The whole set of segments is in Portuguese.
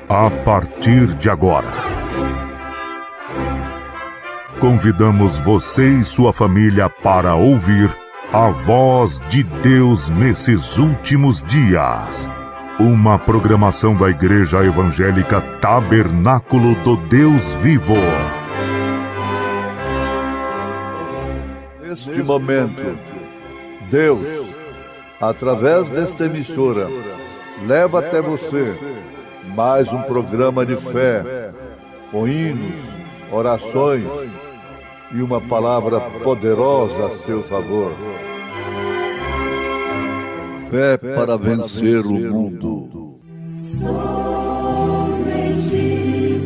A partir de agora, convidamos você e sua família para ouvir a voz de Deus nesses últimos dias. Uma programação da Igreja Evangélica Tabernáculo do Deus Vivo. Neste momento, Deus, através desta emissora, leva até você mais um programa de fé, com hinos, orações e uma palavra poderosa a seu favor. Fé para vencer o mundo. Somente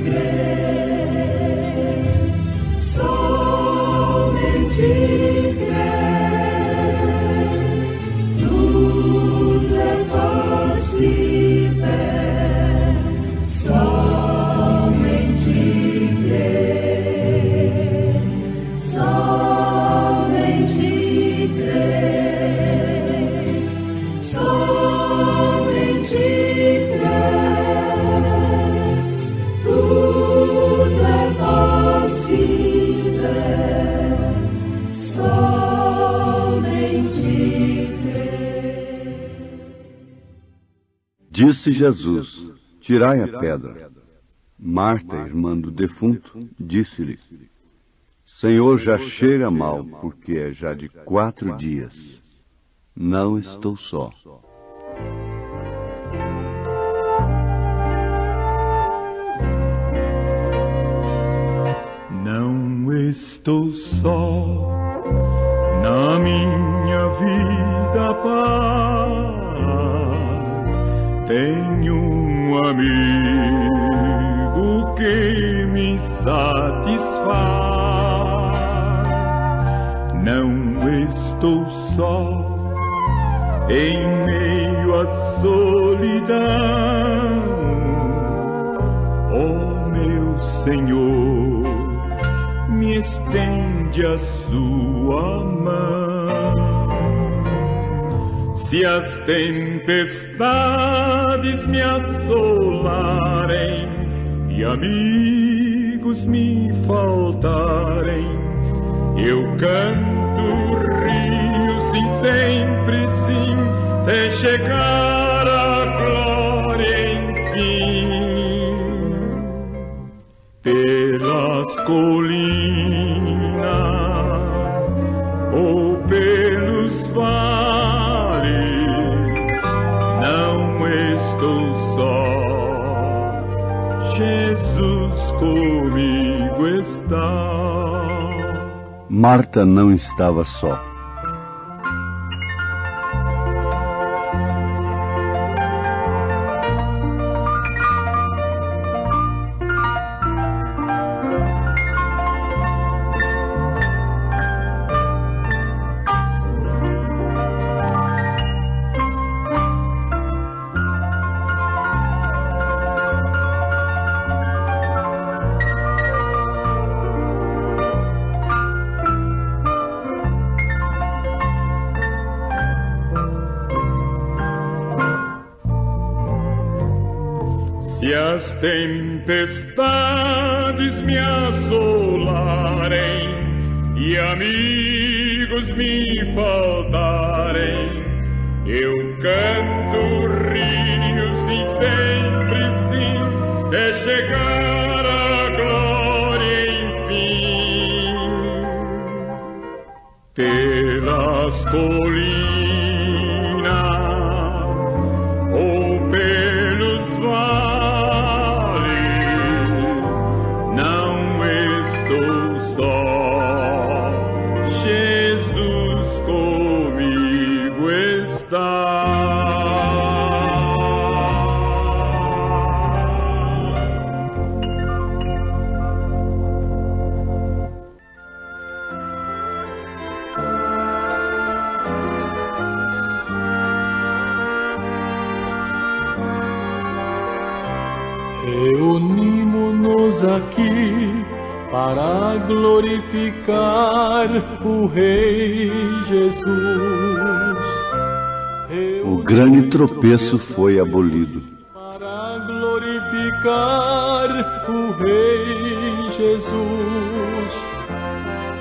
crer, somente crer, tudo é possível. Somente crer, somente crer, somente crer, tudo é possível. Somente crer. Disse Jesus: tirai a pedra. Marta, irmã do defunto, disse-lhe: Senhor, já cheira mal, porque é já de 4 dias. Não estou só. Não estou só na minha vida, paz. Tenho um amigo que me satisfaz. Não estou só em meio à solidão. Oh, meu Senhor, me estende a sua mão. Se as tempestades me assolarem e amigos me faltarem, eu canto, rio, sim, sempre sim, até chegar à glória, enfim. Pelas colinas ou pelos vales, não estou só. Jesus comigo está. Marta não estava só. Se as tempestades me assolarem e amigos me faltarem, eu canto, rio, sim, sempre sim, até chegar à glória, enfim. Pelas colinas ou pelos vales, não estou só. Jesus comigo está. Reunimos-nos aqui para glorificar o Rei Jesus. O grande tropeço foi abolido. Para glorificar o Rei Jesus,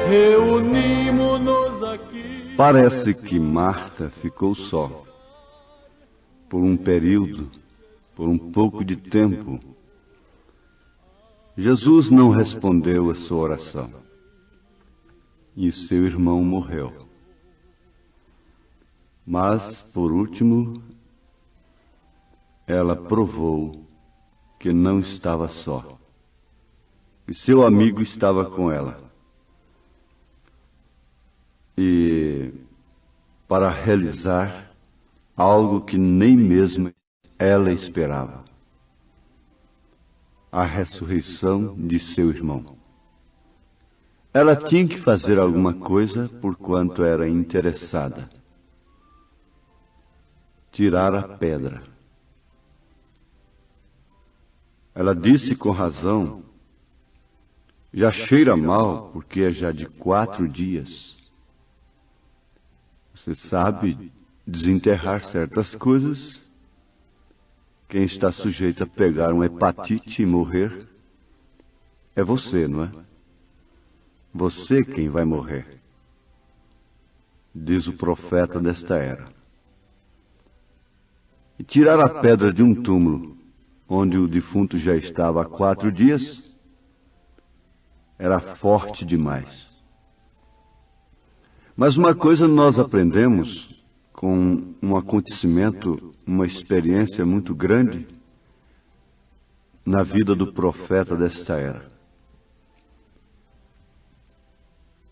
reunimos-nos aqui. Parece que Marta ficou só. Por um período, por um pouco de tempo. Jesus não respondeu a sua oração. E seu irmão morreu. Mas, por último, ela provou que não estava só. E seu amigo estava com ela. E para realizar algo que nem mesmo ela esperava. A ressurreição de seu irmão. Ela tinha que fazer alguma coisa porquanto era interessada. Tirar a pedra. Ela disse com razão, já cheira mal porque é já de 4 dias. Você sabe desenterrar certas coisas. Quem está sujeito a pegar uma hepatite e morrer é você, não é? Você quem vai morrer, diz o profeta desta era. E tirar a pedra de um túmulo, onde o defunto já estava há 4 dias, era forte demais. Mas uma coisa nós aprendemos com um acontecimento, uma experiência muito grande na vida do profeta desta era.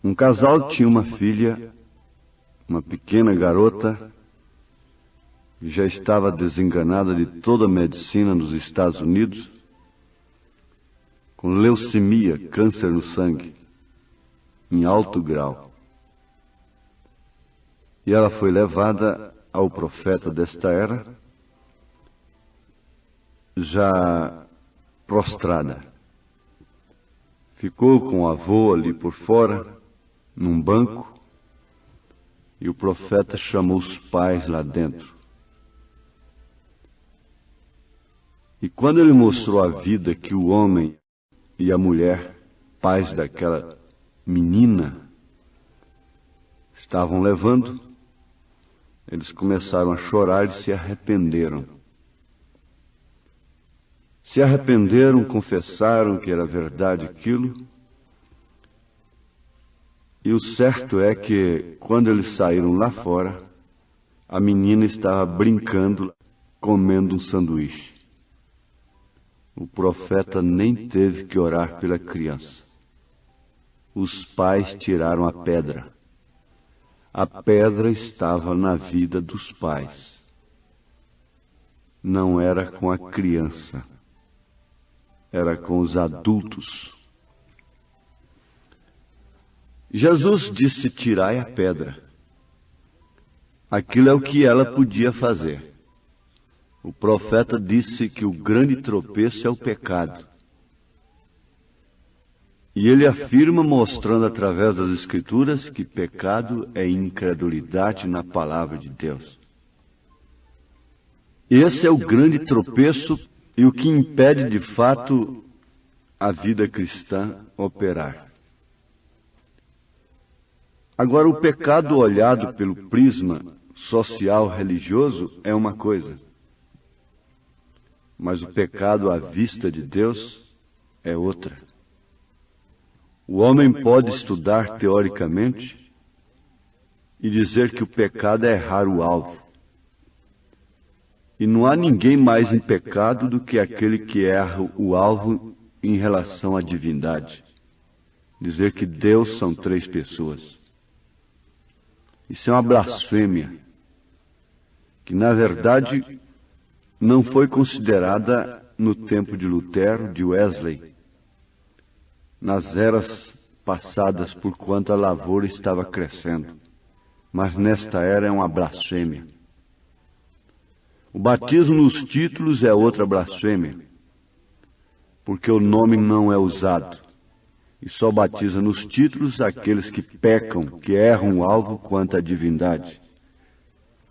Um casal tinha uma filha, uma pequena garota, já estava desenganada de toda a medicina nos Estados Unidos, com leucemia, câncer no sangue, em alto grau. E ela foi levada ao profeta desta era, já prostrada. Ficou com o avô ali por fora, num banco, e o profeta chamou os pais lá dentro. E quando ele mostrou a vida que o homem e a mulher, pais daquela menina, estavam levando, eles começaram a chorar e se arrependeram. Se arrependeram, confessaram que era verdade aquilo. E o certo é que, quando eles saíram lá fora, a menina estava brincando, comendo um sanduíche. O profeta nem teve que orar pela criança. Os pais tiraram a pedra. A pedra estava na vida dos pais. Não era com a criança. Era com os adultos. Jesus disse: tirai a pedra. Aquilo é o que ela podia fazer. O profeta disse que o grande tropeço é o pecado. E ele afirma, mostrando através das Escrituras, que pecado é incredulidade na palavra de Deus. Esse é o grande tropeço e o que impede de fato a vida cristã operar. Agora, o pecado olhado pelo prisma social religioso é uma coisa, mas o pecado à vista de Deus é outra. O homem pode estudar teoricamente e dizer que o pecado é errar o alvo. E não há ninguém mais em pecado do que aquele que erra o alvo em relação à divindade. Dizer que Deus são 3 pessoas. Isso é uma blasfêmia, que na verdade não foi considerada no tempo de Lutero, de Wesley, nas eras passadas, porquanto a lavoura estava crescendo. Mas nesta era é uma blasfêmia. O batismo nos títulos é outra blasfêmia, porque o nome não é usado. e só batiza nos títulos aqueles que pecam, que erram o alvo quanto à divindade.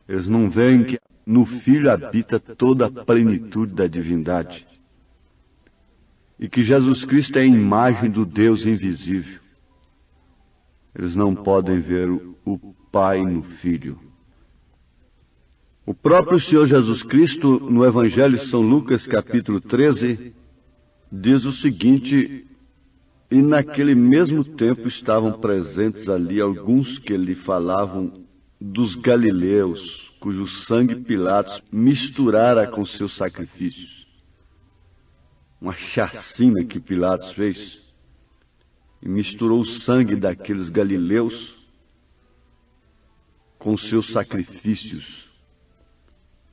Eles não veem que no Filho habita toda a plenitude da divindade e que Jesus Cristo é a imagem do Deus invisível. Eles não podem ver o Pai no Filho. O próprio Senhor Jesus Cristo, no Evangelho de São Lucas, capítulo 13, diz o seguinte: e naquele mesmo tempo estavam presentes ali alguns que lhe falavam dos galileus, cujo sangue Pilatos misturara com seus sacrifícios. Uma chacina que Pilatos fez e misturou o sangue daqueles galileus com seus sacrifícios.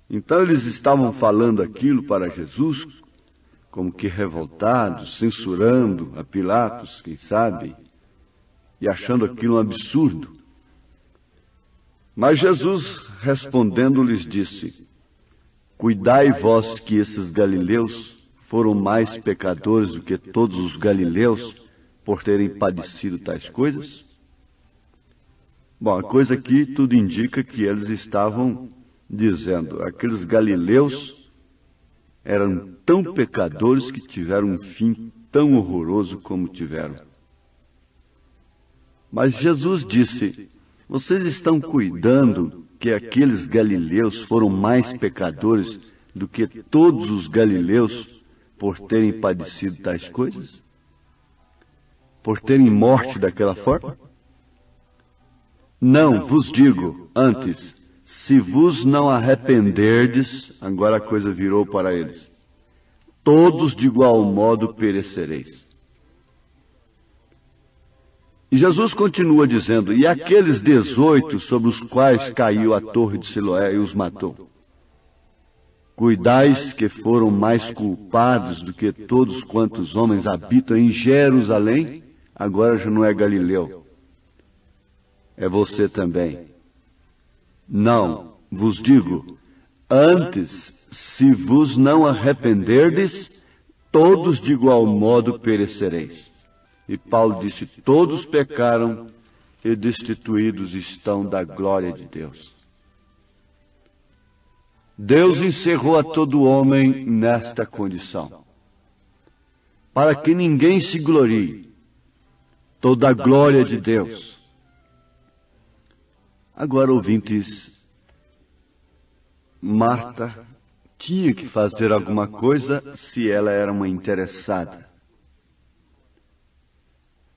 Então eles estavam falando aquilo para Jesus, como que revoltados, censurando a Pilatos, quem sabe, e achando aquilo um absurdo. Mas Jesus, respondendo, lhes disse: cuidai vós que esses galileus foram mais pecadores do que todos os galileus por terem padecido tais coisas? Bom, a coisa aqui tudo indica que eles estavam dizendo, aqueles galileus eram tão pecadores que tiveram um fim tão horroroso como tiveram. Mas Jesus disse: vocês estão cuidando que aqueles galileus foram mais pecadores do que todos os galileus por terem padecido tais coisas? Por terem morte daquela forma? Não, vos digo, antes, se vos não arrependerdes, agora a coisa virou para eles, todos de igual modo perecereis. E Jesus continua dizendo: e aqueles 18 sobre os quais caiu a torre de Siloé e os matou? Cuidais que foram mais culpados do que todos quantos homens habitam em Jerusalém, agora já não é Galileu, é você também. Não, vos digo, antes, se vos não arrependerdes, todos de igual modo perecereis. E Paulo disse: todos pecaram e destituídos estão da glória de Deus. Deus encerrou a todo homem nesta condição, para que ninguém se glorie, toda a glória de Deus. Agora, ouvintes, Marta tinha que fazer alguma coisa se ela era uma interessada.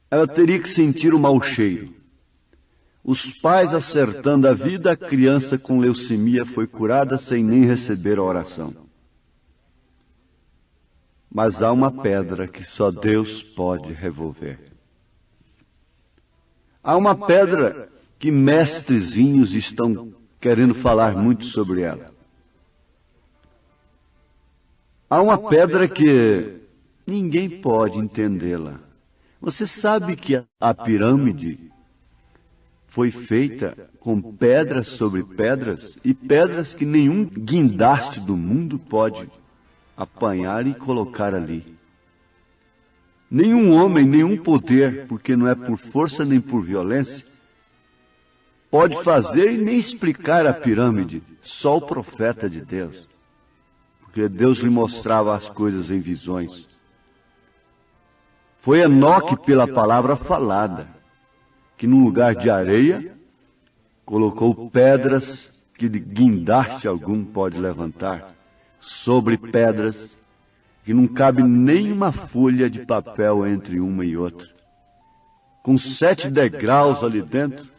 Ela teria que sentir o mau cheiro. Os pais acertando a vida, a criança com leucemia foi curada sem nem receber a oração. Mas há uma pedra que só Deus pode revolver. Há uma pedra que mestrezinhos estão querendo falar muito sobre ela. Há uma pedra que ninguém pode entendê-la. Você sabe que a pirâmide foi feita com pedras sobre pedras e pedras que nenhum guindaste do mundo pode apanhar e colocar ali. Nenhum homem, nenhum poder, porque não é por força nem por violência, pode fazer e nem explicar a pirâmide, só o profeta de Deus. Porque Deus lhe mostrava as coisas em visões. Foi Enoque pela palavra falada, que num lugar de areia, colocou pedras que de guindaste algum pode levantar, sobre pedras, que não cabe nem uma folha de papel entre uma e outra. Com 7 degraus ali dentro,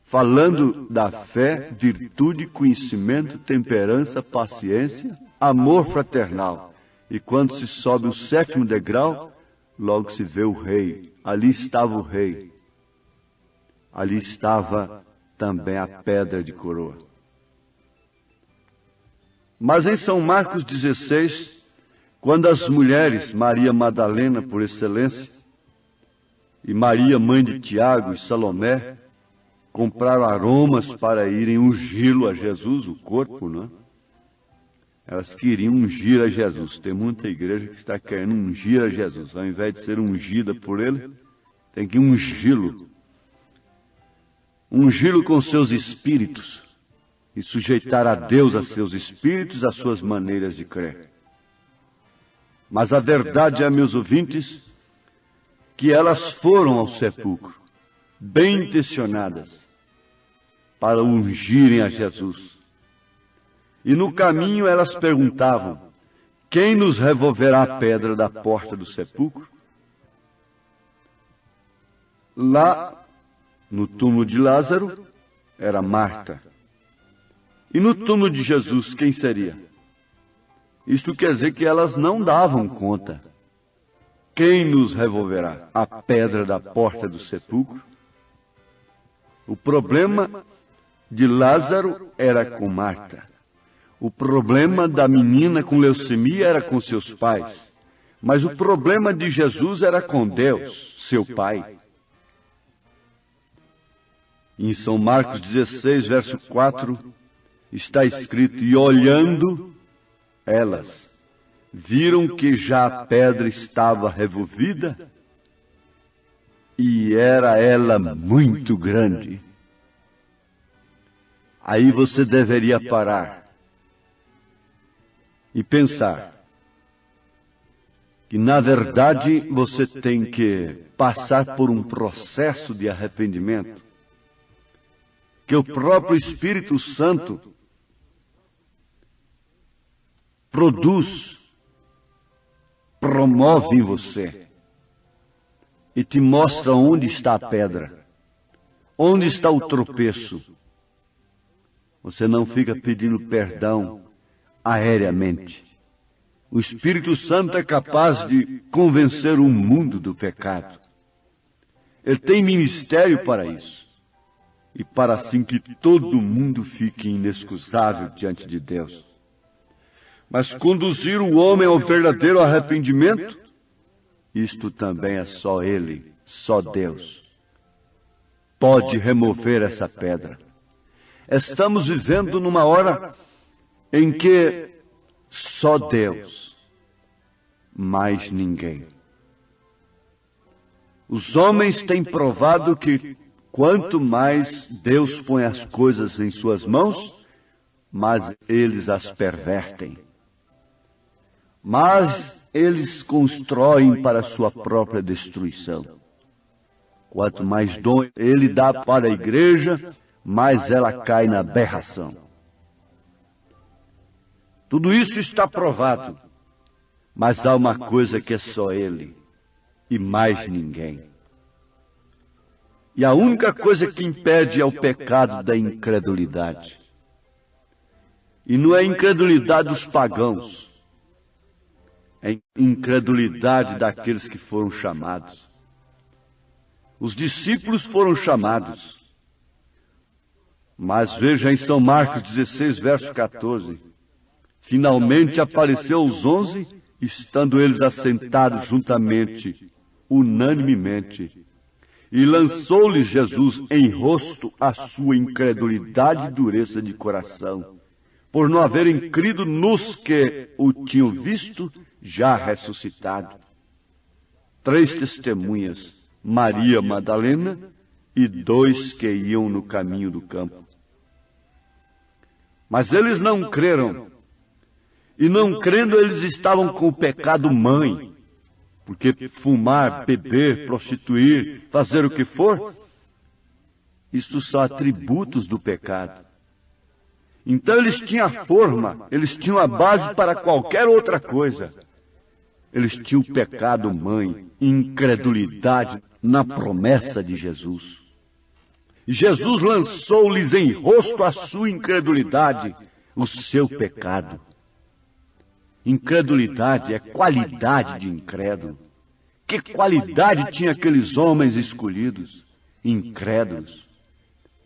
falando da fé, virtude, conhecimento, temperança, paciência, amor fraternal. E quando se sobe o 7º degrau, logo se vê o rei. Ali estava o rei. Ali estava também a pedra de coroa. Mas em São Marcos 16, quando as mulheres, Maria Madalena por excelência, e Maria, mãe de Tiago e Salomé, compraram aromas para irem ungí-lo a Jesus, o corpo, não é? Elas queriam ungir a Jesus. Tem muita igreja que está querendo ungir a Jesus. Ao invés de ser ungida por ele, tem que ungí-lo. Ungí-lo com seus espíritos e sujeitar a Deus a seus espíritos, a suas maneiras de crer. Mas a verdade é, meus ouvintes, que elas foram ao sepulcro, bem intencionadas, para ungirem a Jesus. E no caminho elas perguntavam: quem nos removerá a pedra da porta do sepulcro? Lá, no túmulo de Lázaro, era Marta. E no túmulo de Jesus, quem seria? Isto quer dizer que elas não davam conta. Quem nos removerá a pedra da porta do sepulcro? O problema de Lázaro era com Marta. O problema da menina com leucemia era com seus pais. Mas o problema de Jesus era com Deus, seu Pai. Em São Marcos 16, verso 4, está escrito: e olhando, elas viram que já a pedra estava removida e era ela muito grande. Aí você deveria parar e pensar que, na verdade, você tem que passar por um processo de arrependimento, que o próprio Espírito Santo produz, promove em você e te mostra onde está a pedra, onde está o tropeço. Você não fica pedindo perdão aéreamente. O Espírito Santo é capaz de convencer o mundo do pecado. Ele tem ministério para isso. E para assim que todo mundo fique inexcusável diante de Deus. Mas conduzir o homem ao verdadeiro arrependimento, isto também é só Ele, só Deus pode remover essa pedra. Estamos vivendo numa hora em que só Deus, mais ninguém. Os homens têm provado que quanto mais Deus põe as coisas em suas mãos, mais eles as pervertem. Mas eles constroem para a sua própria destruição. Quanto mais dom Ele dá para a igreja, mais ela cai na aberração. Tudo isso está provado, mas há uma coisa que é só Ele e mais ninguém. E a única coisa que impede é o pecado da incredulidade. E não é a incredulidade dos pagãos, é a incredulidade daqueles que foram chamados. Os discípulos foram chamados. Mas veja em São Marcos 16, verso 14. Finalmente apareceu aos 11, estando eles assentados juntamente, unanimemente. E lançou-lhes Jesus em rosto a sua incredulidade e dureza de coração, por não haverem crido nos que o tinham visto já ressuscitado. 3 testemunhas, Maria Madalena e 2 que iam no caminho do campo. Mas eles não creram. E não crendo, eles estavam com o pecado mãe. Porque fumar, beber, prostituir, fazer o que for, isto são atributos do pecado. Então eles tinham a forma, eles tinham a base para qualquer outra coisa. Eles tinham o pecado mãe, incredulidade na promessa de Jesus. E Jesus lançou-lhes em rosto a sua incredulidade, o seu pecado. Incredulidade é qualidade de incrédulo. Que qualidade tinham aqueles homens escolhidos? Incrédulos,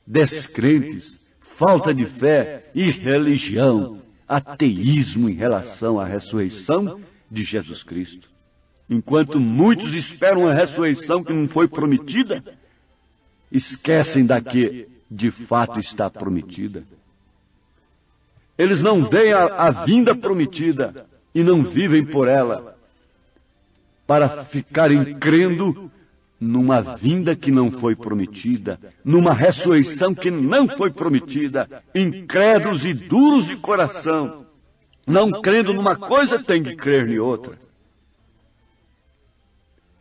descrentes, falta de fé, irreligião, ateísmo em relação à ressurreição de Jesus Cristo. Enquanto muitos esperam a ressurreição que não foi prometida, esquecem da que de fato está prometida. Eles não veem a vinda prometida e não vivem por ela, para ficarem crendo numa vinda que não foi prometida, numa ressurreição que não foi prometida, incrédulos e duros de coração, não crendo numa coisa, tem que crer em outra.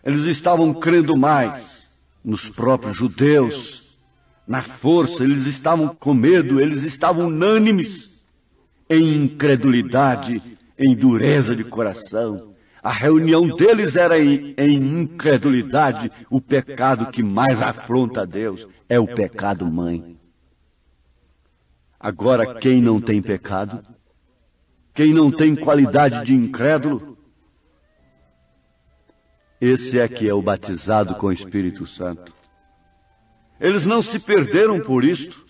Eles estavam crendo mais nos próprios judeus, na força, eles estavam com medo, eles estavam unânimes em incredulidade, em dureza de coração. A reunião deles era em incredulidade. O pecado que mais afronta a Deus é o pecado mãe. Agora, quem não tem pecado? Quem não tem qualidade de incrédulo? Esse é que é o batizado com o Espírito Santo. Eles não se perderam por isto.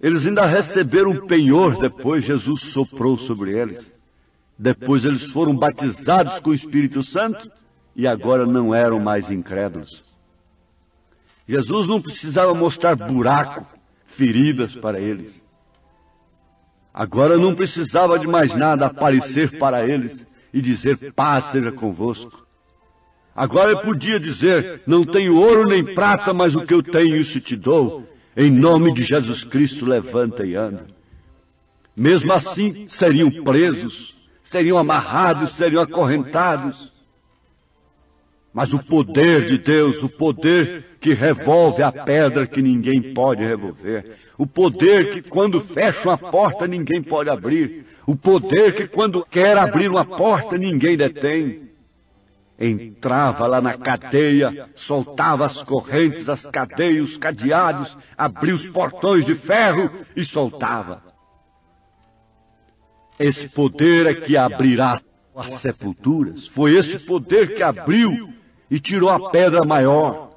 Eles ainda receberam penhor depois. Jesus soprou sobre eles. Depois eles foram batizados com o Espírito Santo e agora não eram mais incrédulos. Jesus não precisava mostrar buraco, feridas para eles. Agora não precisava de mais nada aparecer para eles e dizer: paz seja convosco. Agora ele podia dizer: não tenho ouro nem prata, mas o que eu tenho isso te dou. Em nome de Jesus Cristo, levanta e anda. Mesmo assim, seriam presos, seriam amarrados, seriam acorrentados. Mas o poder de Deus, o poder que revolve a pedra que ninguém pode revolver, o poder que quando fecha uma porta ninguém pode abrir, o poder que quando quer abrir uma porta ninguém detém, entrava lá na cadeia, soltava as correntes, as cadeias, os cadeados, abria os portões de ferro e soltava. Esse poder é que abrirá as sepulturas. Foi esse poder que abriu e tirou a pedra maior.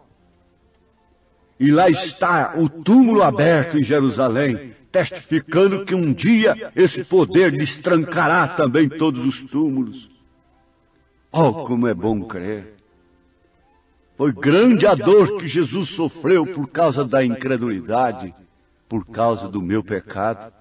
E lá está o túmulo aberto em Jerusalém, testificando que um dia esse poder destrancará também todos os túmulos. Oh, como é bom crer! Foi grande a dor que Jesus sofreu por causa da incredulidade, por causa do meu pecado.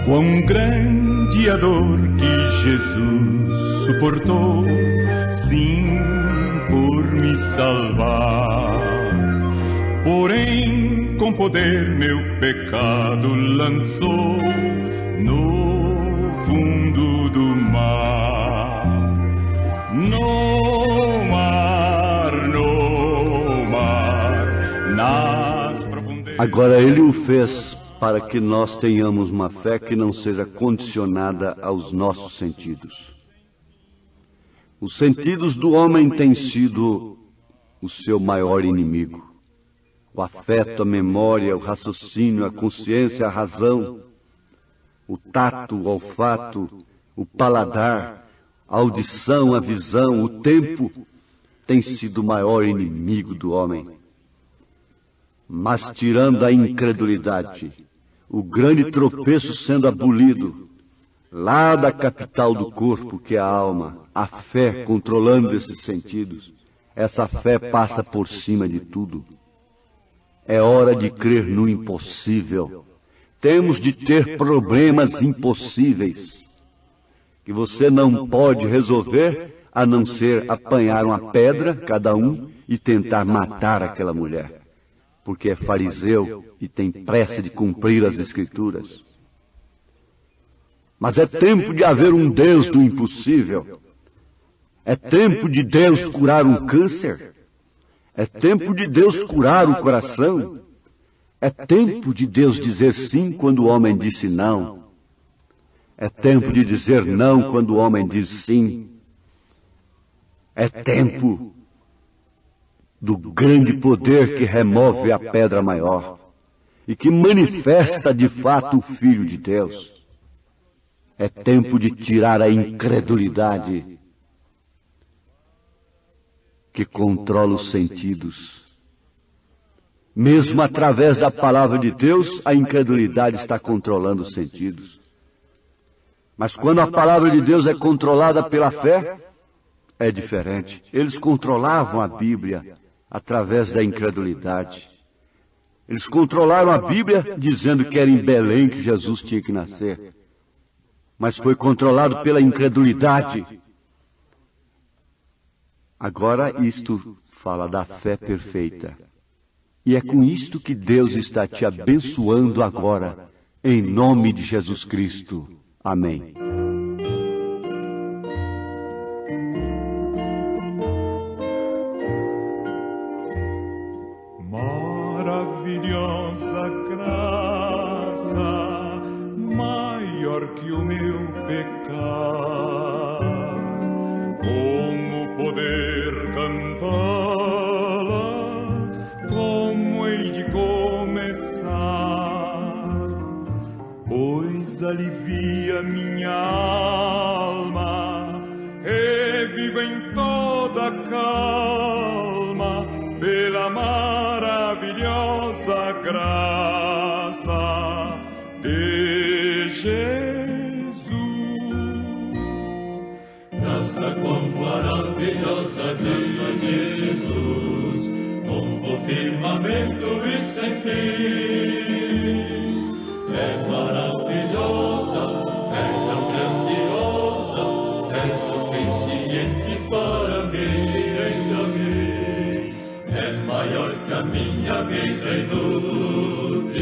Quão grande a dor que Jesus suportou, sim, por me salvar. Porém, com poder meu pecado lançou no fundo do mar. No mar, nas profundezas. Agora ele o fez para que nós tenhamos uma fé que não seja condicionada aos nossos sentidos. Os sentidos do homem têm sido o seu maior inimigo. O afeto, a memória, o raciocínio, a consciência, a razão, o tato, o olfato, o paladar, a audição, a visão, o tempo, tem sido o maior inimigo do homem. Mas tirando a incredulidade, o grande tropeço sendo abolido, lá da capital do corpo, que é a alma, a fé controlando esses sentidos, essa fé passa por cima de tudo. É hora de crer no impossível. Temos de ter problemas impossíveis, que você não pode resolver, a não ser apanhar uma pedra, cada um, e tentar matar aquela mulher, porque é fariseu e tem pressa de cumprir as Escrituras. Mas é tempo de haver um Deus do impossível. É tempo de Deus curar um câncer. É tempo de Deus curar o coração. É tempo de Deus dizer sim quando o homem disse não. É tempo de dizer não quando o homem diz sim. É tempo do grande poder que remove a pedra maior e que manifesta de fato o Filho de Deus. É tempo de tirar a incredulidade que controla os sentidos. Mesmo através da palavra de Deus, a incredulidade está controlando os sentidos. Mas quando a palavra de Deus é controlada pela fé, é diferente. Eles controlavam a Bíblia através da incredulidade. Eles controlaram a Bíblia dizendo que era em Belém que Jesus tinha que nascer. Mas foi controlado pela incredulidade. Agora isto fala da fé perfeita. E é com isto que Deus está te abençoando agora, em nome de Jesus Cristo. Amém. Maravilhosa graça, maior que o meu pecado, como poder cantá-la, como hei de começar, pois alivia minha alma, reviva em toda calma, pela maravilhosa graça de Jesus. Graça quão maravilhosa de Jesus, como o firmamento e sem fim. É maravilhosa, é tão grandiosa, é suficiente para mim. É maior que a minha vida inútil,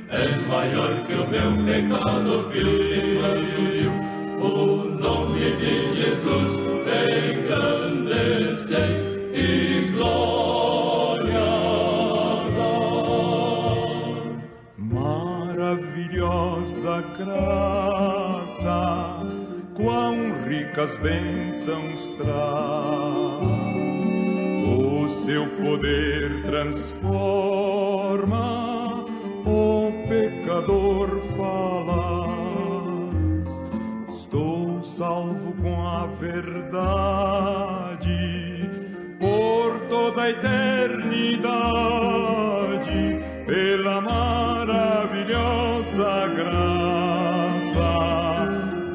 é maior que o meu pecado vil. O nome de Jesus engrandecei e glória dá. Maravilhosa graça, quão ricas bênçãos traz. O seu poder transforma, o pecador falaz. Estou salvo com a verdade, por toda a eternidade, pela maravilhosa graça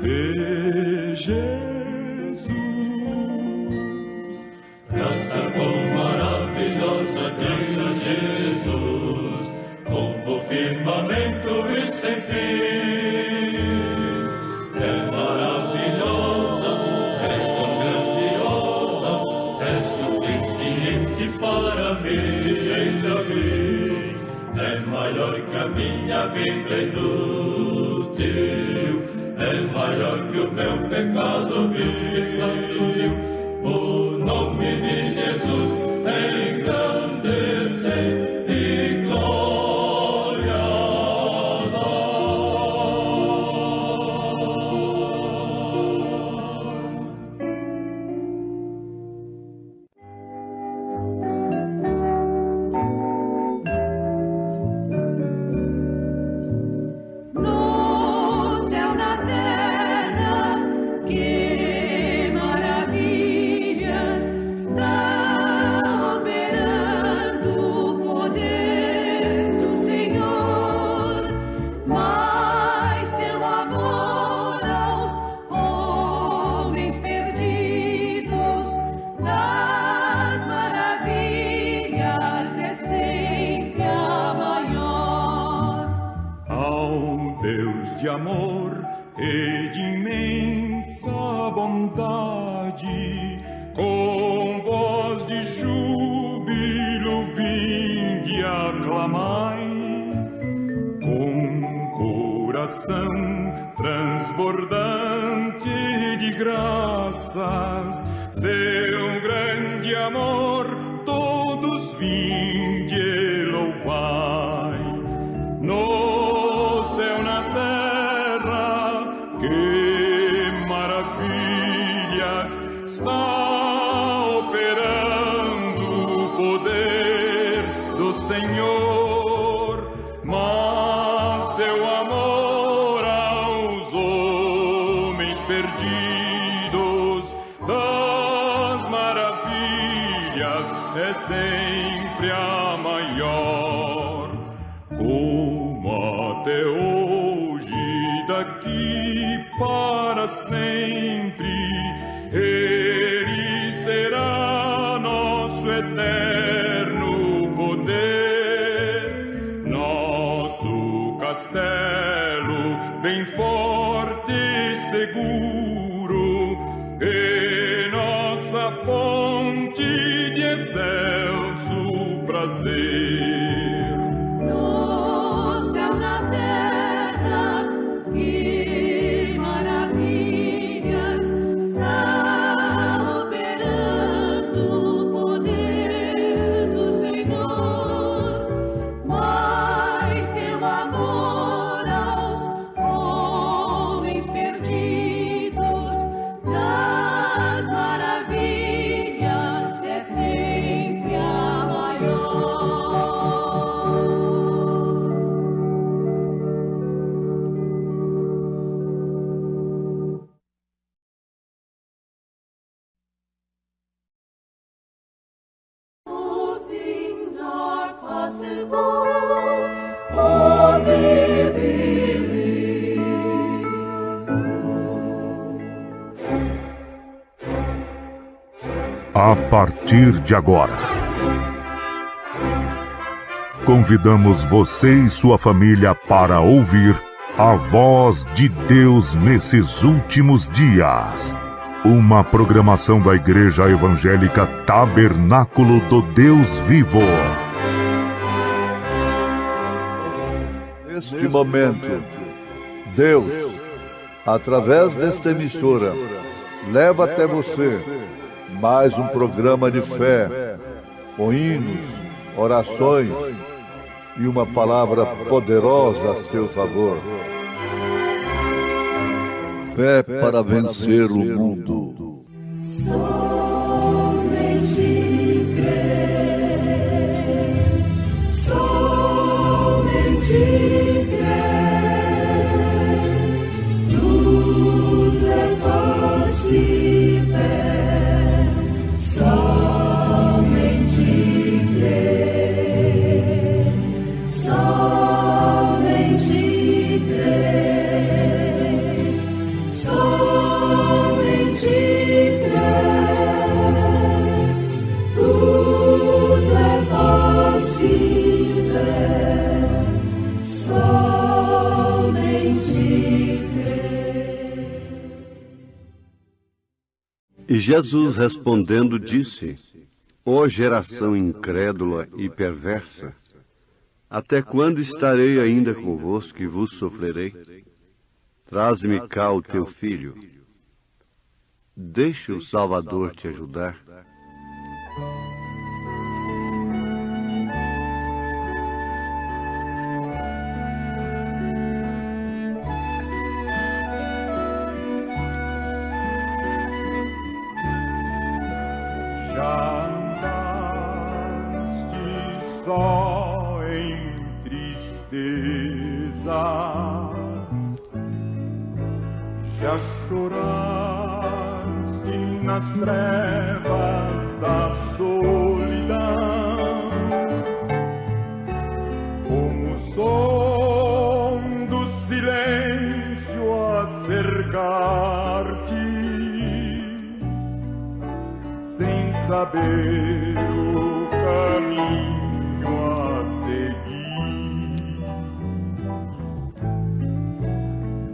de Jesus. Graça quão maravilhosa de Jesus, como o firmamento e sem fim. É maravilhosa, é tão grandiosa, é suficiente para mim. É maior que a minha vida inútil, é maior que o meu pecado vil. O nome de Jesus engrandecei e glória dá. No céu, na terra, que maravilhas está operando o poder do Senhor, mas seu amor aos homens perdidos das maravilhas é sempre a maior. Ao Deus de amor e de imensa bondade, com voz de júbilo vinde aclamai, com coração transbordante de graças, seu grande amor todos vinde e louvai. No céu, na terra, que maravilhas está operando o poder do Senhor, mas seu amor aos homens perdidos das maravilhas é sempre a maior. Como até hoje, daqui para sempre, Ele será nosso eterno poder. castelo bem forte e seguro, e nossa fonte de excelso prazer. No céu, na terra, que maravilhas está operando o poder do Senhor, mas seu amor aos homens perdidos das maravilhas é sempre a maior. All things are possible, only believe. A partir de agora, convidamos você e sua família para ouvir a voz de Deus nesses últimos dias. Uma programação da Igreja Evangélica Tabernáculo do Deus Vivo. Neste momento, Deus, através desta emissora, leva até você mais um programa de fé, com hinos, orações e uma palavra poderosa a seu favor. Fé para vencer o mundo. Somente crer, somente crer, tudo é possível, somente crer, somente crer, somente crer, tudo é possível, somente crer. E Jesus respondendo disse: Ó geração incrédula e perversa, até quando estarei ainda convosco e vos sofrerei? Traze-me cá o teu filho. Deixa o Salvador te ajudar. Já andaste só em tristezas, já choraste nas trevas da solidão, como o som do silêncio a cercar-te, sem saber o caminho a seguir.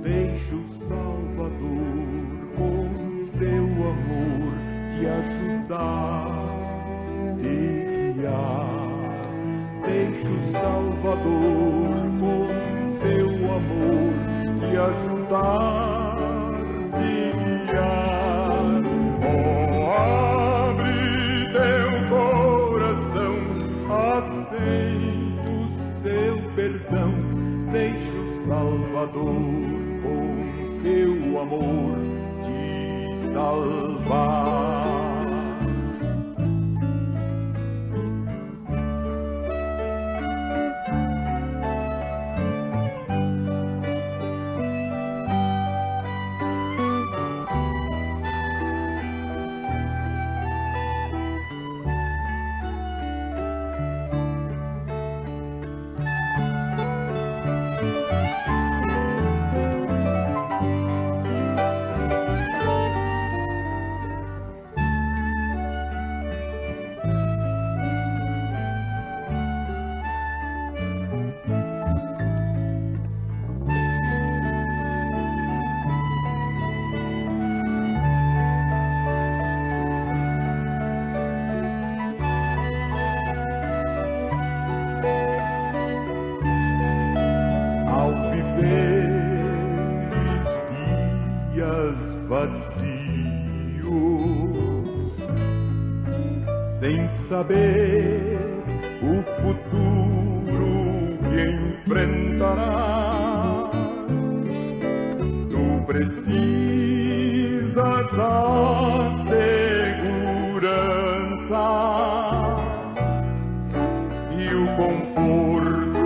Deixa o Salvador com seu amor te ajudar, te guiar. Deixa o Salvador com seu amor te ajudar, te guiar. Abre teu coração, aceita o seu perdão. Deixa o Salvador com seu amor te salvar. vazios, sem saber o futuro que enfrentarás. Tu precisas a segurança e o conforto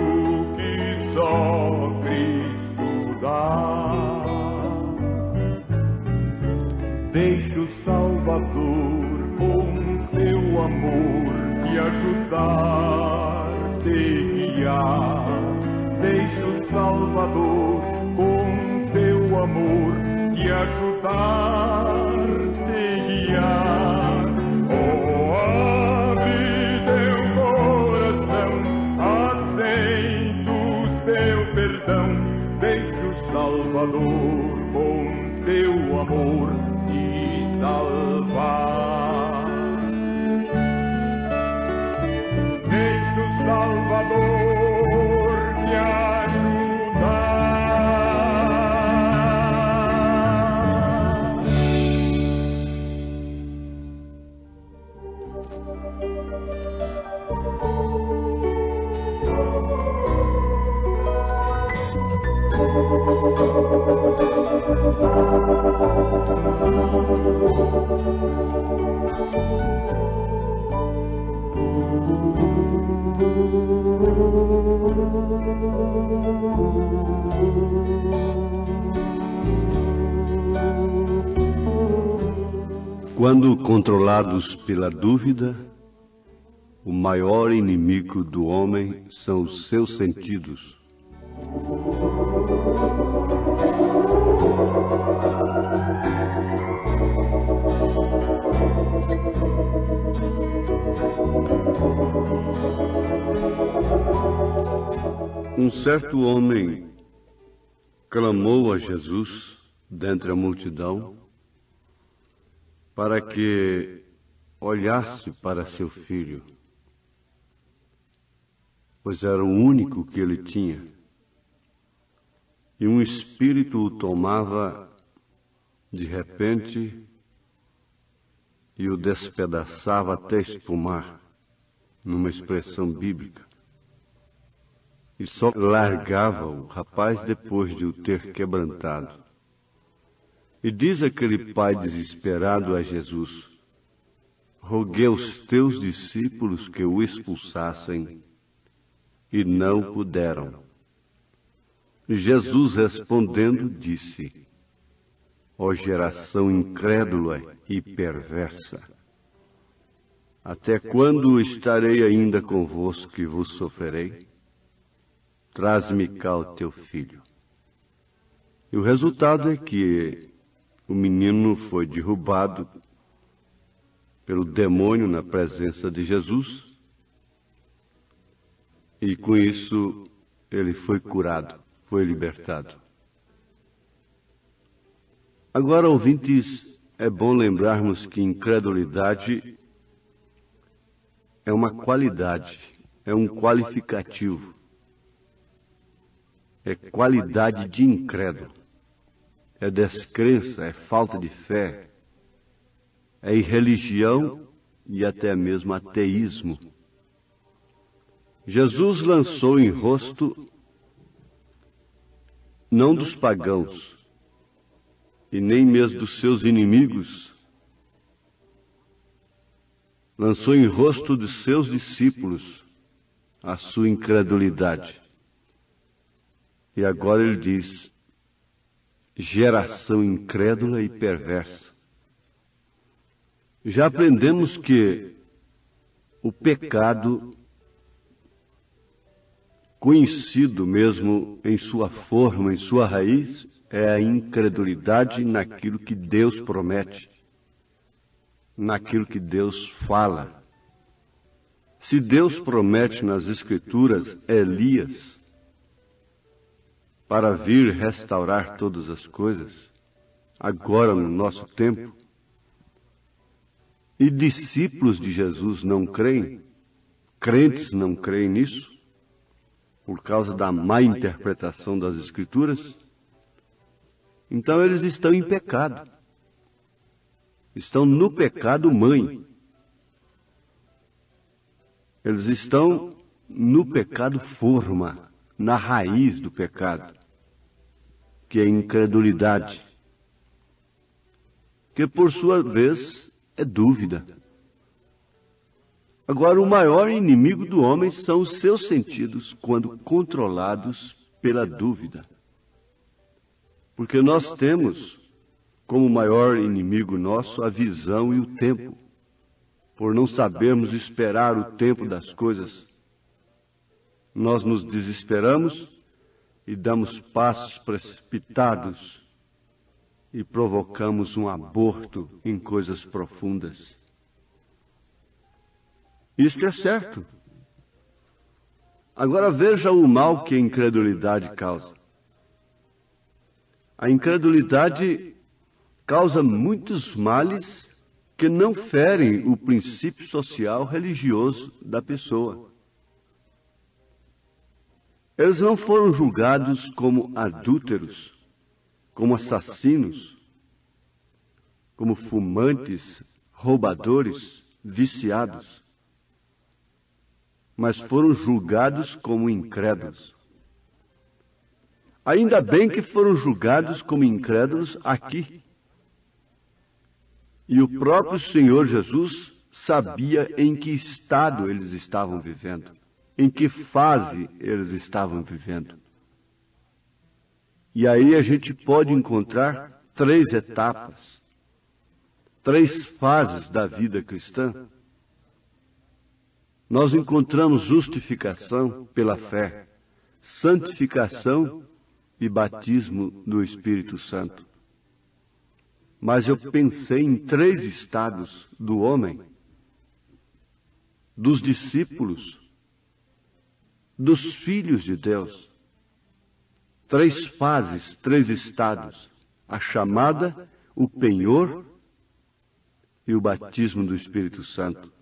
que só Cristo dá. Deixa o Salvador com seu amor te ajudar, te guiar. Deixa o Salvador com seu amor te ajudar, te guiar. Oh, abre teu coração, aceita o seu perdão. Deixa o Salvador com seu amor te salvar. Deixa o Salvador te ajudar. Quando controlados pela dúvida, o maior inimigo do homem são os seus sentidos. Um certo homem clamou a Jesus dentre a multidão para que olhasse para seu filho, pois era o único que ele tinha, e um espírito o tomava de repente e o despedaçava até espumar, numa expressão bíblica, e só largava o rapaz depois de o ter quebrantado. E diz aquele pai desesperado a Jesus: roguei aos teus discípulos que o expulsassem, e não puderam. E Jesus respondendo disse: ó geração incrédula e perversa, até quando estarei ainda convosco e vos sofrerei? Traz-me cá o teu filho. E o resultado é que o menino foi derrubado pelo demônio na presença de Jesus, e com isso ele foi curado, foi libertado. Agora, ouvintes, é bom lembrarmos que incredulidade é uma qualidade, é um qualificativo, é qualidade de incrédulo, é descrença, é falta de fé, é irreligião e até mesmo ateísmo. Jesus lançou em rosto não dos pagãos e nem mesmo dos seus inimigos, lançou em rosto de seus discípulos a sua incredulidade. E agora ele diz: geração incrédula e perversa. Já aprendemos que o pecado, conhecido mesmo em sua forma, em sua raiz, é a incredulidade naquilo que Deus promete, naquilo que Deus fala. Se Deus promete nas Escrituras Elias para vir restaurar todas as coisas, agora no nosso tempo, e discípulos de Jesus não creem, crentes não creem nisso, por causa da má interpretação das Escrituras, então eles estão em pecado. estão no pecado mãe. Eles estão no pecado forma, na raiz do pecado, que é a incredulidade, que por sua vez é dúvida. Agora, o maior inimigo do homem são os seus sentidos, quando controlados pela dúvida. Porque nós temos como maior inimigo nosso a visão e o tempo. Por não sabermos esperar o tempo das coisas, nós nos desesperamos e damos passos precipitados e provocamos um aborto em coisas profundas. Isto é certo. Agora veja o mal que a incredulidade causa. A incredulidade causa muitos males que não ferem o princípio social religioso da pessoa. Eles não foram julgados como adúlteros, como assassinos, como fumantes, roubadores, viciados, mas foram julgados como incrédulos. Ainda bem que foram julgados como incrédulos aqui. E o próprio Senhor Jesus sabia em que estado eles estavam vivendo, em que fase eles estavam vivendo. E aí a gente pode encontrar 3 etapas, 3 fases da vida cristã. Nós encontramos justificação pela fé, santificação e batismo do Espírito Santo. Mas eu pensei em 3 estados do homem, dos discípulos, dos filhos de Deus. 3 fases, 3 estados: a chamada, o penhor e o batismo do Espírito Santo.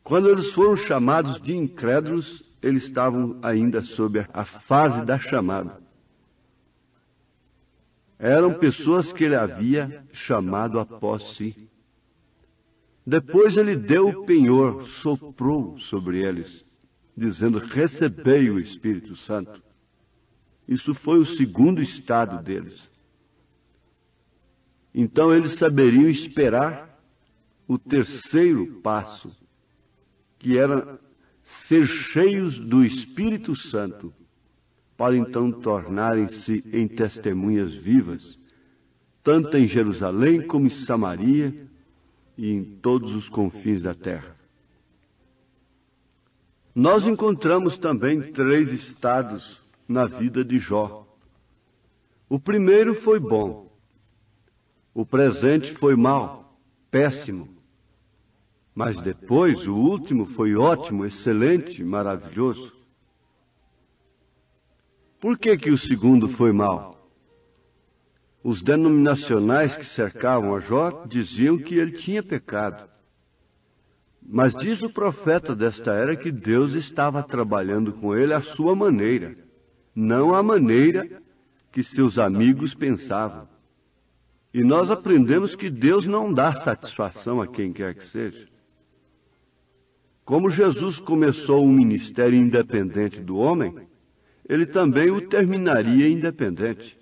Quando eles foram chamados de incrédulos, eles estavam ainda sob a fase da chamada. Eram pessoas que ele havia chamado após si. Depois ele deu o penhor, soprou sobre eles, dizendo: recebei o Espírito Santo. Isso foi o segundo estado deles. Então eles saberiam esperar o terceiro passo, que era ser cheios do Espírito Santo, para então tornarem-se em testemunhas vivas, tanto em Jerusalém como em Samaria e em todos os confins da terra. Nós encontramos também 3 estados na vida de Jó. O primeiro foi bom, o presente foi mau, péssimo, mas depois o último foi ótimo, excelente, maravilhoso. Por que o segundo foi mau? Os denominacionais que cercavam a Jó diziam que ele tinha pecado. Mas diz o profeta desta era que Deus estava trabalhando com ele à sua maneira, não à maneira que seus amigos pensavam. E nós aprendemos que Deus não dá satisfação a quem quer que seja. Como Jesus começou um ministério independente do homem, ele também o terminaria independente.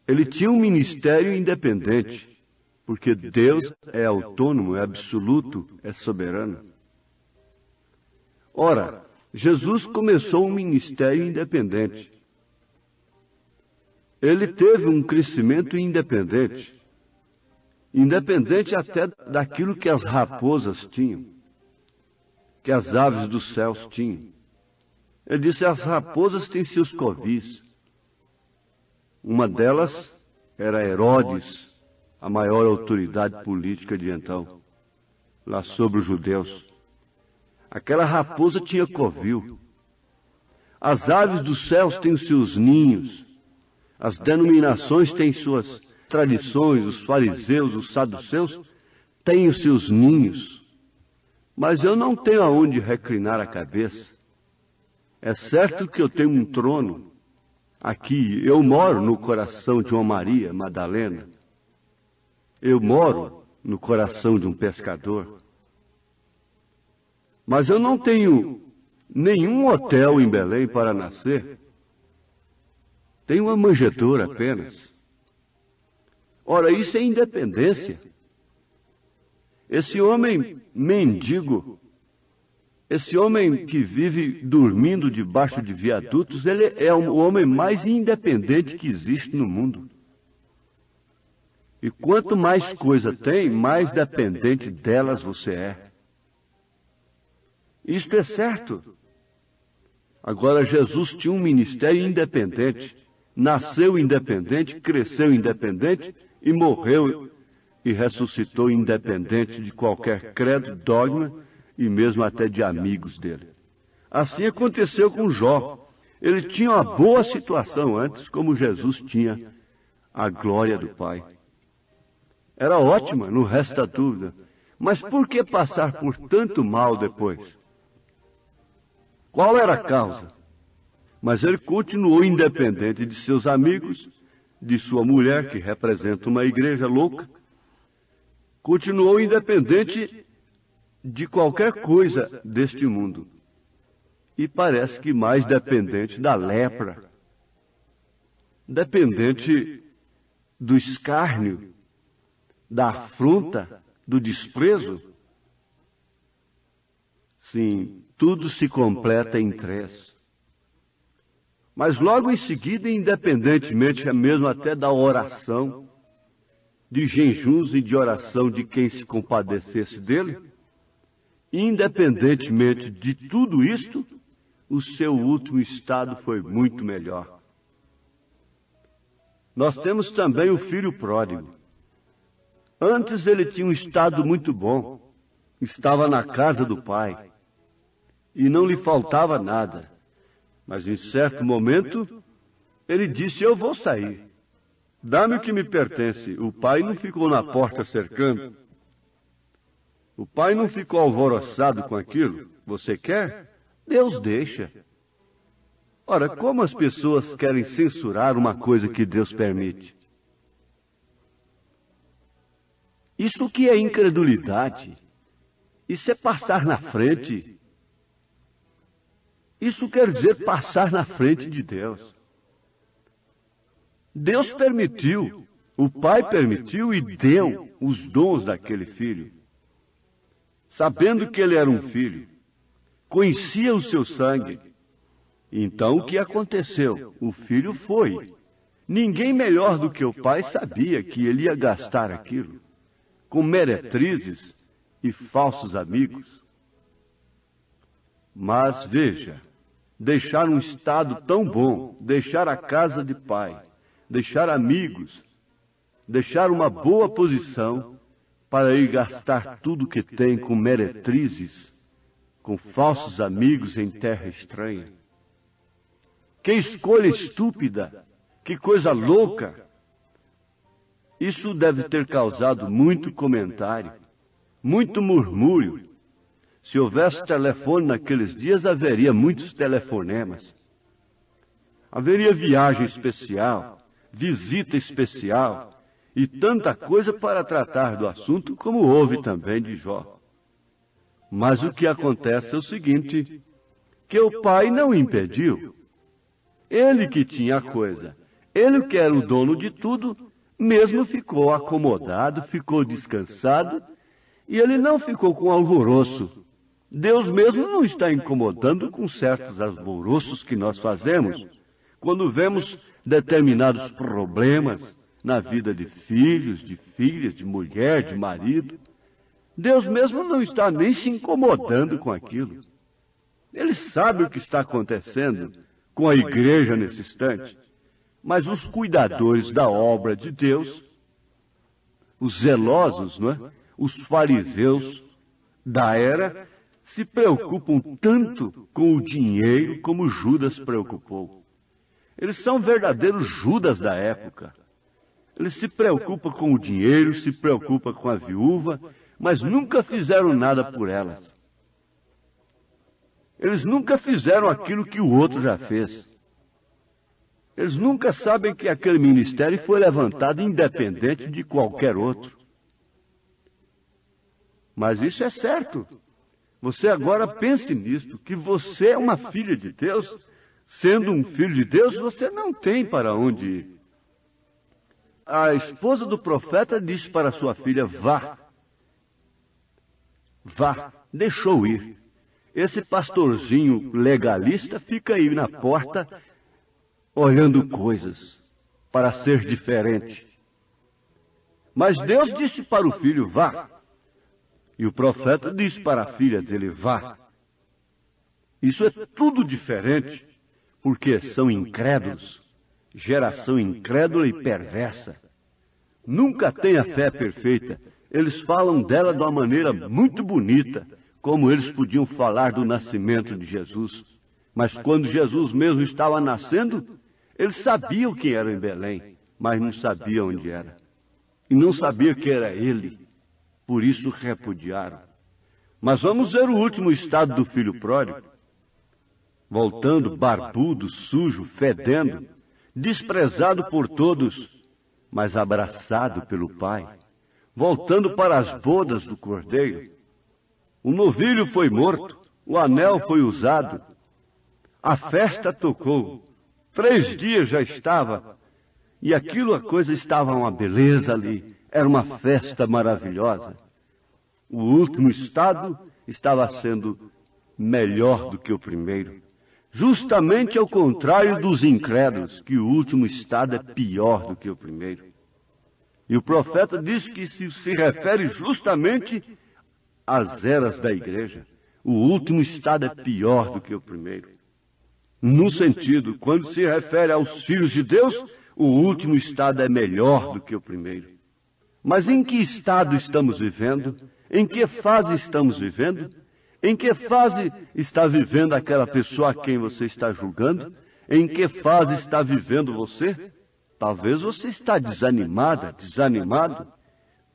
Ele tinha um ministério independente, porque Deus é autônomo, é absoluto, é soberano. Ora, Jesus começou um ministério independente. Ele teve um crescimento independente. Independente até daquilo que as raposas tinham, que as aves dos céus tinham. Ele disse: as raposas têm seus covis. Uma delas era Herodes, a maior autoridade política de então, lá sobre os judeus. Aquela raposa tinha covil. As aves dos céus têm os seus ninhos. As denominações têm suas tradições, os fariseus, os saduceus têm os seus ninhos. Mas eu não tenho aonde reclinar a cabeça. É certo que eu tenho um trono, aqui, eu moro no coração de uma Maria Madalena. Eu moro no coração de um pescador. Mas eu não tenho nenhum hotel em Belém para nascer. Tenho uma manjedoura apenas. Ora, isso é independência. Esse homem mendigo, esse homem que vive dormindo debaixo de viadutos, ele é o homem mais independente que existe no mundo. E quanto mais coisa tem, mais dependente delas você é. Isto é certo. Agora, Jesus tinha um ministério independente. Nasceu independente, cresceu independente e morreu e ressuscitou independente de qualquer credo, dogma e mesmo até de amigos dele. Assim aconteceu com Jó. Ele tinha uma boa situação antes, como Jesus tinha a glória do Pai. Era ótima, não resta dúvida. Mas por que passar por tanto mal depois? Qual era a causa? Mas ele continuou independente de seus amigos, de sua mulher, que representa uma igreja louca. Continuou independente de qualquer coisa deste mundo. E parece que mais dependente da lepra. Dependente do escárnio, da afronta, do desprezo. Sim, tudo se completa em 3. Mas logo em seguida, independentemente mesmo até da oração, de jejuns e de oração de quem se compadecesse dele, independentemente de tudo isto, o seu último estado foi muito melhor. Nós temos também o filho pródigo. Antes ele tinha um estado muito bom, estava na casa do pai, e não lhe faltava nada. Mas em certo momento, ele disse, eu vou sair. Dá-me o que me pertence. O pai não ficou na porta cercando. O pai não ficou alvoroçado com aquilo. Você quer? Deus deixa. Ora, como as pessoas querem censurar uma coisa que Deus permite? Isso que é incredulidade. Isso é passar na frente. Isso quer dizer passar na frente de Deus. Deus permitiu, o Pai permitiu e deu os dons daquele filho. Sabendo que ele era um filho, conhecia o seu sangue. Então o que aconteceu? O filho foi. Ninguém melhor do que o pai sabia que ele ia gastar aquilo com meretrizes e falsos amigos. Mas veja, deixar um estado tão bom, deixar a casa de pai, deixar amigos, deixar uma boa posição para ir gastar tudo que tem com meretrizes, com falsos amigos em terra estranha. Que escolha estúpida, que coisa louca! Isso deve ter causado muito comentário, muito murmúrio. Se houvesse telefone naqueles dias, haveria muitos telefonemas. Haveria viagem especial, visita especial e tanta coisa para tratar do assunto como houve também de Jó. Mas o que acontece é o seguinte, que o pai não impediu. Ele que tinha a coisa, ele que era o dono de tudo, mesmo ficou acomodado, ficou descansado, e ele não ficou com alvoroço. Deus mesmo não está incomodando com certos alvoroços que nós fazemos, quando vemos determinados problemas na vida de filhos, de filhas, de mulher, de marido. Deus mesmo não está nem se incomodando com aquilo. Ele sabe o que está acontecendo com a igreja nesse instante. Mas os cuidadores da obra de Deus, os zelosos, não é? Os fariseus da era, se preocupam tanto com o dinheiro como Judas preocupou. Eles são verdadeiros Judas da época. Eles se preocupam com o dinheiro, se preocupam com a viúva, mas nunca fizeram nada por elas. Eles nunca fizeram aquilo que o outro já fez. Eles nunca sabem que aquele ministério foi levantado independente de qualquer outro. Mas isso é certo. Você agora pense nisso, que você é uma filha de Deus. Sendo um filho de Deus, você não tem para onde ir. A esposa do profeta disse para sua filha, vá. Vá, deixou ir. Esse pastorzinho legalista fica aí na porta, olhando coisas, para ser diferente. Mas Deus disse para o filho, vá. E o profeta disse para a filha dele, vá. Isso é tudo diferente, porque são incrédulos, geração incrédula e perversa. Nunca tem a fé perfeita. Eles falam dela de uma maneira muito bonita, como eles podiam falar do nascimento de Jesus. Mas quando Jesus mesmo estava nascendo, eles sabiam que era em Belém, mas não sabiam onde era. E não sabiam que era ele. Por isso repudiaram. Mas vamos ver o último estado do filho pródigo. Voltando barbudo, sujo, fedendo, desprezado por todos, mas abraçado pelo pai. Voltando para as bodas do cordeiro. O novilho foi morto, o anel foi usado. A festa tocou. 3 dias já estava. E a coisa estava uma beleza ali. Era uma festa maravilhosa. O último estado estava sendo melhor do que o primeiro. Justamente ao contrário dos incrédulos, que o último estado é pior do que o primeiro. E o profeta diz que se refere justamente às eras da igreja. O último estado é pior do que o primeiro. No sentido, quando se refere aos filhos de Deus, o último estado é melhor do que o primeiro. Mas em que estado estamos vivendo? Em que fase estamos vivendo? Em que fase está vivendo aquela pessoa a quem você está julgando? Em que fase está vivendo você? Talvez você está desanimada, desanimado.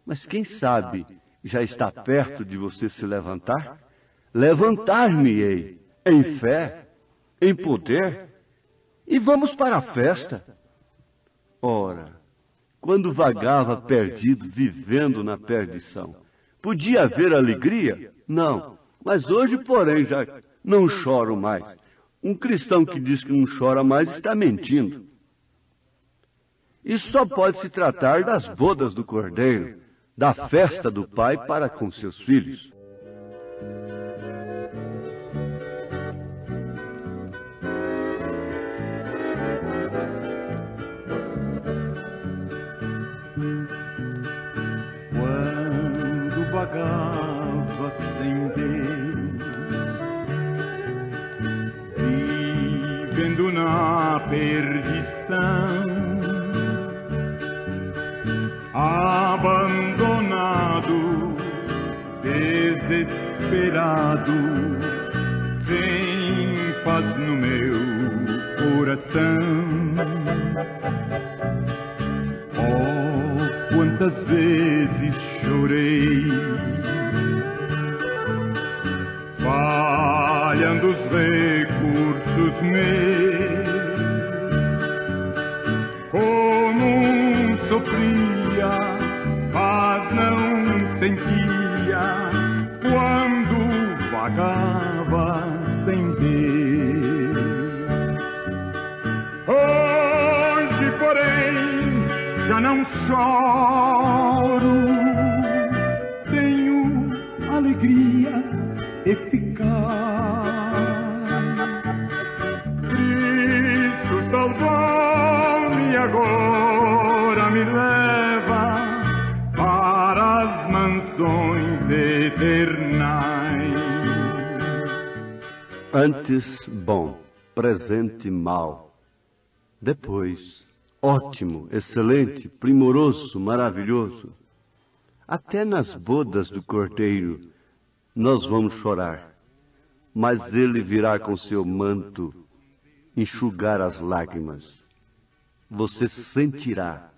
Mas quem sabe já está perto de você se levantar? Levantar-me-ei em fé, em poder, e vamos para a festa. Ora, quando vagava perdido, vivendo na perdição, podia haver alegria? Não. Mas hoje, porém, já não choro mais. Um cristão que diz que não chora mais está mentindo. Isso só pode se tratar das bodas do Cordeiro, da festa do Pai para com seus filhos. Quando vagava sem Deus, vivendo na perdição, abandonado, desesperado, sem paz no meu coração. Oh, quantas vezes chorei, falhando os recursos meus, como sofria, mas não sentia, quando vagava sem Deus. Hoje, porém, já não choro, tenho alegria eficaz. Cristo salvou-me, agora me leva para as mansões eternais. Antes bom, presente mal. Depois ótimo, excelente, primoroso, maravilhoso. Até nas bodas do Cordeiro nós vamos chorar, mas ele virá com seu manto enxugar as lágrimas. Você sentirá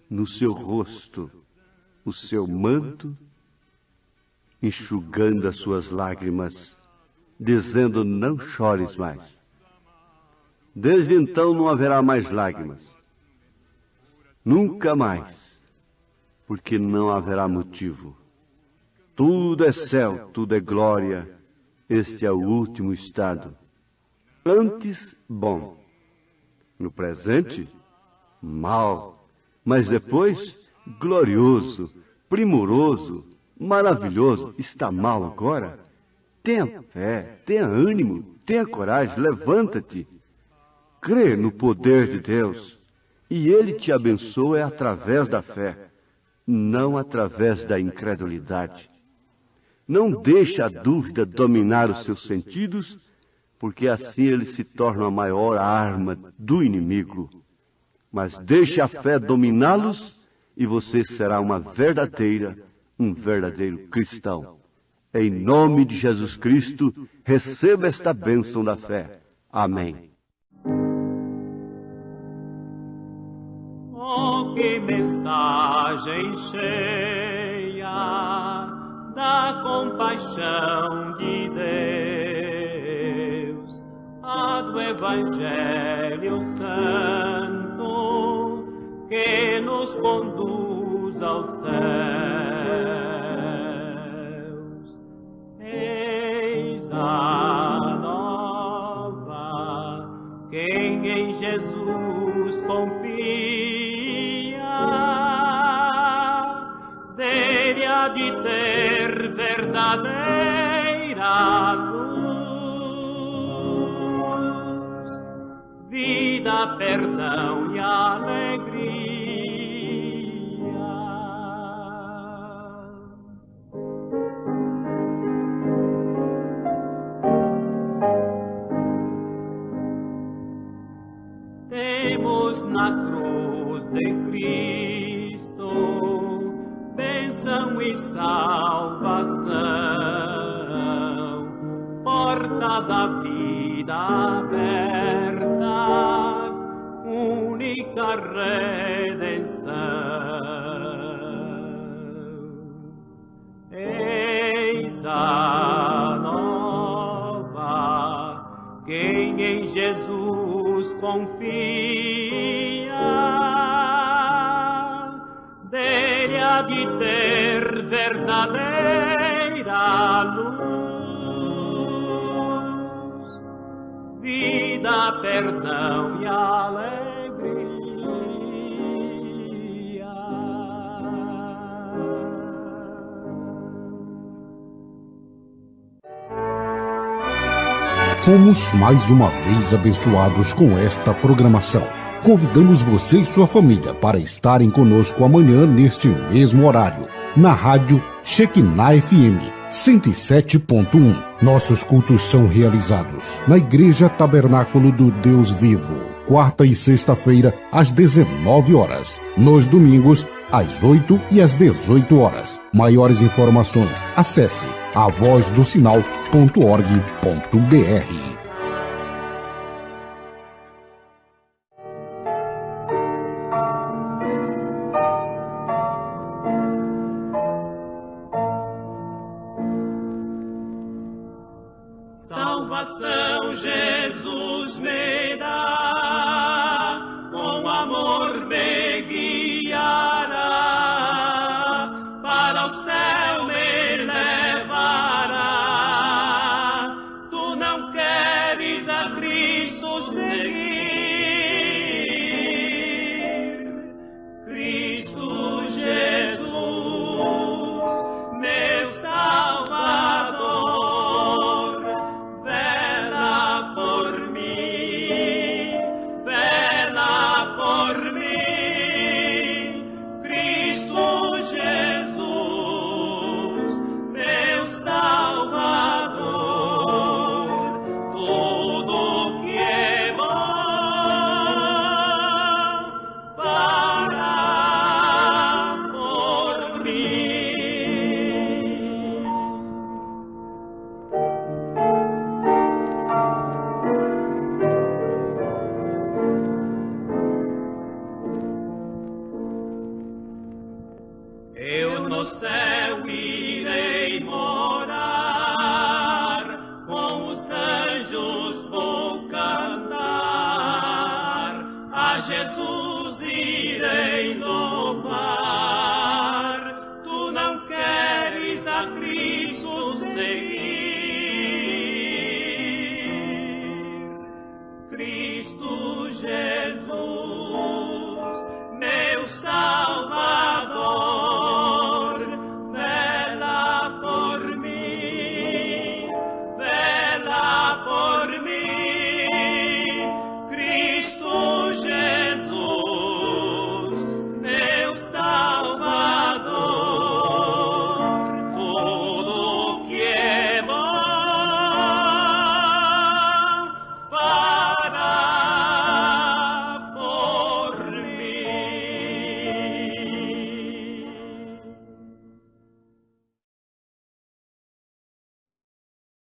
no seu rosto o seu manto enxugando as suas lágrimas, dizendo: não chores mais. Desde então não haverá mais lágrimas. Nunca mais, porque não haverá motivo. Tudo é céu, tudo é glória. Este é o último estado. Antes, bom. No presente, mal. Mas depois, glorioso, primoroso, maravilhoso. Está mal agora? Tenha fé, tenha ânimo, tenha coragem, levanta-te. Crê no poder de Deus. E Ele te abençoa através da fé, não através da incredulidade. Não deixe a dúvida dominar os seus sentidos, porque assim ele se torna a maior arma do inimigo. Mas deixe a fé dominá-los e você será um verdadeiro cristão. Em nome de Jesus Cristo, receba esta bênção da fé. Amém. Oh, que mensagem cheia da compaixão de Deus, a do Evangelho Santo que nos conduz aos céus. Eis a nova, quem em Jesus confia, dele há de ter verdadeira luz, vida, perdão e alegria. Temos na cruz de Cristo bênção e salvação, porta da vida aberta, única redenção. Eis a nova, quem em Jesus confia, dele há de ter verdadeira luz, vida, perdão e alegria. Fomos mais uma vez abençoados com esta programação. Convidamos você e sua família para estarem conosco amanhã neste mesmo horário, na rádio Shekinah FM 107.1. Nossos cultos são realizados na Igreja Tabernáculo do Deus Vivo, quarta e sexta-feira às 19 horas, nos domingos às 8 e às 18 horas. Maiores informações, acesse avozdosinal.org.br. Salvação Jesus me dá, com amor me guiará, para o céu me levará. Tu não queres a Cristo seguir, Cristo Jesus, meu Salvador. Tudo que é bom a Jesus irei louvar. Tu não queres a Cristo seguir. Cristo Jesus.